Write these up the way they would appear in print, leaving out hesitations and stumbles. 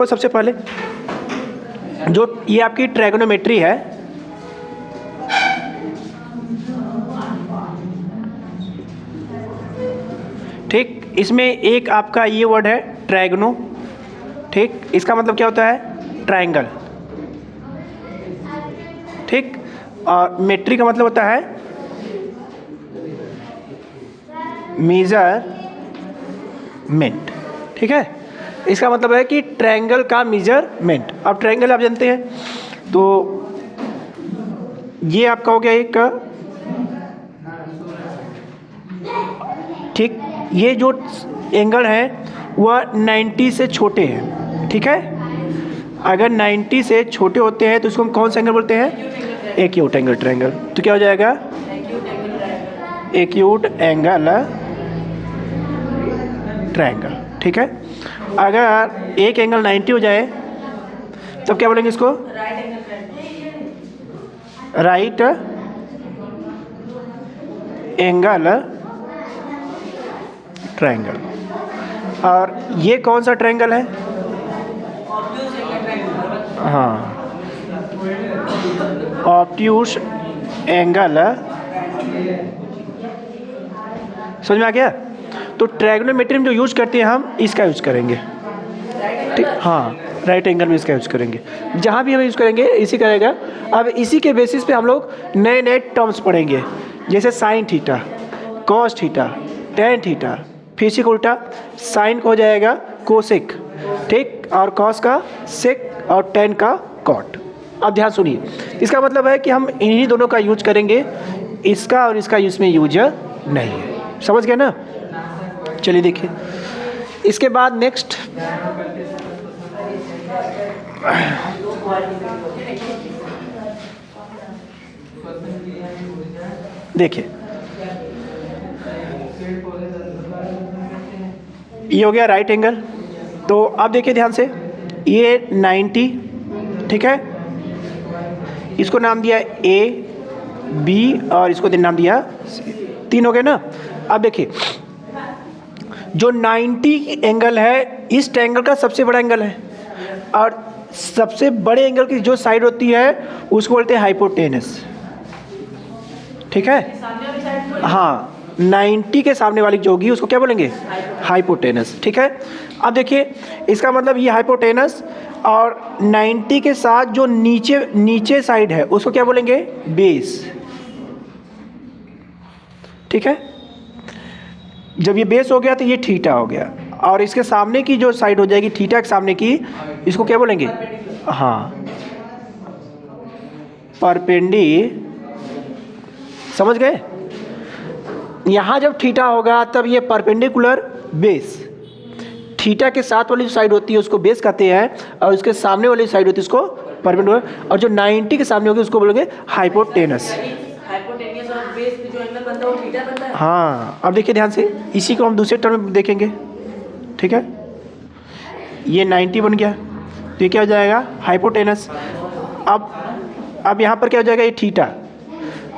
तो सबसे पहले जो ये आपकी ट्रायगोनोमेट्री है, ठीक, इसमें एक आपका ये वर्ड है ट्रायगोनो, ठीक, इसका मतलब क्या होता है ट्रायंगल, ठीक, और मेट्री का मतलब होता है मेजरमेंट, ठीक है। इसका मतलब है कि ट्रायंगल का मेजरमेंट। अब ट्रायंगल आप जानते हैं, तो ये आपका हो गया एक, ठीक, ये जो एंगल है वह 90 से छोटे हैं, ठीक है। अगर 90 से छोटे होते हैं तो इसको हम कौन सा एंगल बोलते हैं? Acute angle triangle. तो क्या हो जाएगा? एक्यूट एंगल ट्रायंगल, ठीक है। अगर एक एंगल 90 हो जाए तब क्या बोलेंगे इसको? Right angle triangle. और ये कौन सा ट्रायंगल है? हाँ, ऑब्ट्यूस एंगल। समझ में आ गया? तो ट्रायगोनोमेट्री में जो यूज करते हैं हम इसका यूज करेंगे, ठीक, हाँ, राइट एंगल में इसका यूज करेंगे। जहाँ भी हम यूज करेंगे इसी करेगा। अब इसी के बेसिस पे हम लोग नए नए टर्म्स पढ़ेंगे, जैसे sine theta, cos theta, tan theta, फिर इसी को उल्टा साइन को हो जाएगा कोसेक, ठीक, और कॉस का सेक और टेन का कॉट। अब ध्यान सुनिए, इसका मतलब है कि हम इन्हीं दोनों का यूज करेंगे, इसका और इसका इसमें यूज नहीं है। समझ गए ना? चलिए देखिए, इसके बाद नेक्स्ट देखिए, ये हो गया राइट एंगल। तो अब देखिए ध्यान से, ये 90, ठीक है, इसको नाम दिया ए बी और इसको नाम दिया सी, 3 हो गए ना। अब देखिए, जो 90 एंगल है इस ट्रायंगल का सबसे बड़ा एंगल है, और सबसे बड़े एंगल की जो साइड होती है उसको बोलते हैं हाइपोटेनस, ठीक है। हाँ, 90 के सामने वाली जो होगी उसको क्या बोलेंगे? हाइपोटेनस, ठीक है। अब देखिए, इसका मतलब ये हाइपोटेनस, और 90 के साथ जो नीचे साइड है उसको क्या बोलेंगे? बेस, ठीक है। जब ये बेस हो गया तो ये थीटा हो गया, और इसके सामने की जो साइड हो जाएगी थीटा के सामने की, इसको क्या बोलेंगे? हाँ, परपेंडी। समझ गए? यहाँ जब थीटा होगा तब ये परपेंडिकुलर बेस, थीटा के साथ वाली जो साइड होती है उसको बेस कहते हैं, और उसके सामने वाली साइड होती है उसको परपेंडिकुलर, और जो 90 के सामने होगी उसको बोलेंगे हाइपोटेनस। हाँ, अब देखिए ध्यान से, इसी को हम दूसरे टर्म में देखेंगे, ठीक है। ये 90 बन गया, तो ये क्या हो जाएगा? हाइपोटेनस। अब यहाँ पर क्या हो जाएगा? ये थीटा,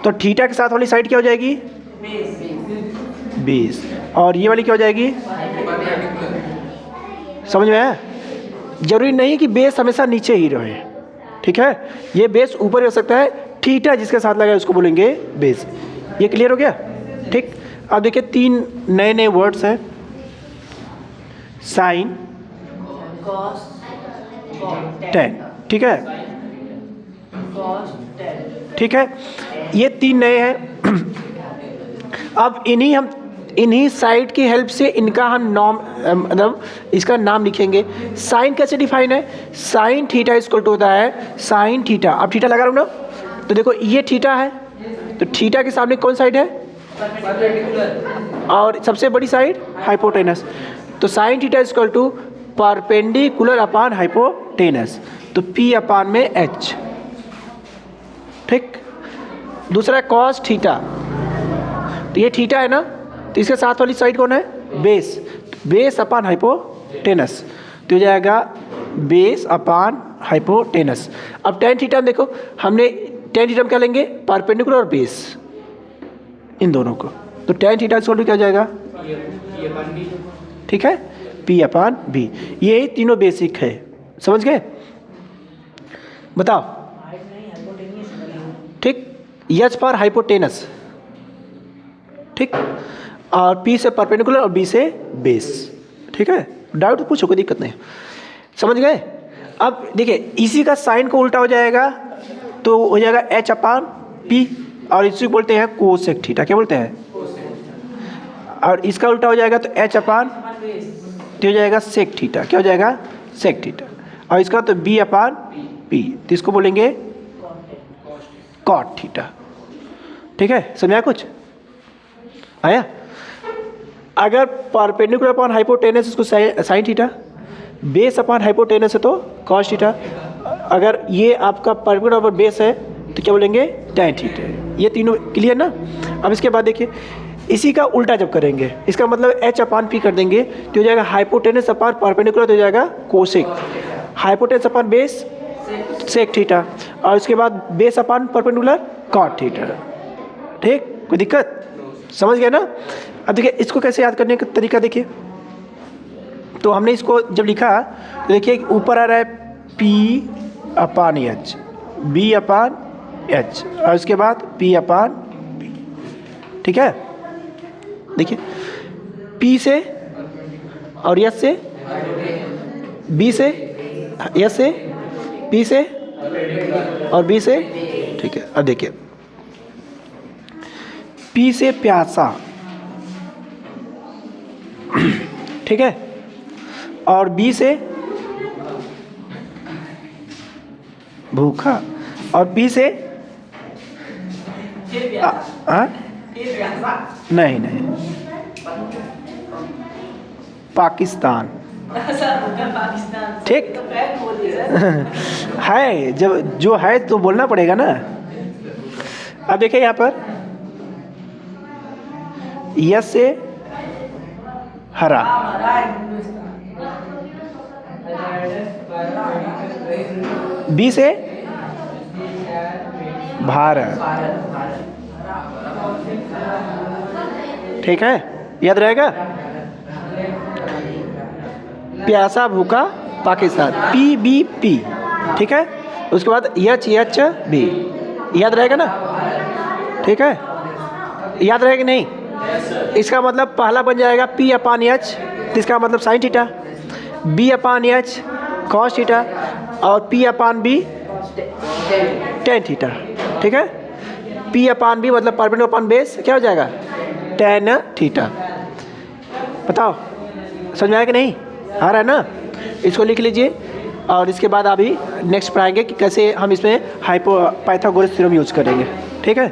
तो थीटा के साथ वाली साइड क्या हो जाएगी? बेस। और ये वाली क्या हो जाएगी? समझ में आया? जरूरी नहीं कि बेस हमेशा नीचे ही रहे, ठीक है, ये बेस ऊपर हो सकता है। थीटा जिसके साथ लगा है उसको बोलेंगे बेस। ये क्लियर हो गया? ठीक। अब देखिए, 3 नए नए वर्ड्स हैं, साइन, टेन, ठीक है, ठीक है, ये 3 नए हैं। अब इन्हीं साइड की हेल्प से इनका हम नाम, मतलब इसका नाम लिखेंगे। साइन कैसे डिफाइन है? साइन थीटा इक्वल टू होता है साइन थीटा। अब थीटा लगा रहा हूँ ना, तो देखो ये थीटा है, तो थीटा के सामने कौन साइड है? और सबसे बड़ी साइड हाइपोटेनस, तो sine theta equal to perpendicular upon hypotenuse, तो P अपॉन में H, ठीक। दूसरा कॉस थीटा, तो ये थीटा है ना, तो इसके साथ वाली साइड कौन है? बेस, बेस अपॉन हाइपोटेनस, तो हो जाएगा बेस अपॉन हाइपोटेनस। अब टेन थीटा में देखो, हमने टेन थीटा में क्या लेंगे? परपेंडिकुलर और बेस, इन दोनों को, तो टेन थीटा इक्वल क्या हो जाएगा? ठीक है, P अपॉन B। ये तीनों बेसिक है, समझ गए? बताओ। ठीक, एच फॉर हाइपोटेनस, ठीक, और पी से परपेंडिकुलर और बी से बेस। ठीक है, डाउट तो पूछो, कोई दिक्कत नहीं। समझ गए? अब देखिए इसी का साइन को उल्टा हो जाएगा तो हो जाएगा एच अपान पी, और इसी को बोलते हैं कोसेक थीटा। क्या बोलते हैं? और इसका उल्टा हो जाएगा तो एच अपान तो हो जाएगा सेक थीटा। क्या हो जाएगा? Sec theta. और इसका तो बी अपान पी, तो इसको बोलेंगे कॉट थीटा। ठीक है, समझाया? कुछ आया? अगर परपेंडिकुलर अपॉन हाइपोटेनस इसको sine theta, base upon hypotenuse है तो कॉस थीटा। अगर ये आपका परपेंडिकुलर अपॉन बेस है तो क्या बोलेंगे? Tan theta. ये तीनों क्लियर ना? अब इसके बाद देखिए इसी का उल्टा जब करेंगे, इसका मतलब एच अपान पी कर देंगे तो हो जाएगा हाइपोटेनस अपॉन परपेंडिकुलर, तो हो जाएगा cosec. Hypotenuse upon base sec theta, और उसके बाद base upon perpendicular cot theta. ठीक, कोई दिक्कत? समझ गया ना? अब देखिए इसको कैसे याद करने का तरीका देखिए। तो हमने इसको जब लिखा तो देखिए ऊपर आ रहा है पी अपान एच, बी अपान एच, और उसके बाद पी अपान बी। ठीक है, देखिए पी से और एच से, बी से एच से, पी से और बी से। ठीक है, अब देखिए पी से प्यासा, ठीक है, और बी से भूखा, और बी से नहीं नहीं पाकिस्तान। ठीक है, जब जो है तो बोलना पड़ेगा ना। अब देखिए यहाँ पर यस से हरा, बी से भारत। ठीक है, याद रहेगा? प्यासा भूखा पाकिस्तान, पी बी पी। ठीक है, उसके बाद एच एच बी, याद रहेगा ना? ठीक है, याद रहेगा नहीं? इसका मतलब पहला बन जाएगा पी अपान एच, इसका मतलब sine theta, B upon H cos theta, और P upon B tan theta. ठीक है, पी अपान बी मतलब परपेंडिकुलर अपॉन बेस क्या हो जाएगा? Tan theta. बताओ समझ में आया कि नहीं? आ रहा है ना? इसको लिख लीजिए, और इसके बाद अभी नेक्स्ट पढ़ाएंगे कि कैसे हम इसमें पाइथागोरस थ्योरम यूज करेंगे। ठीक है।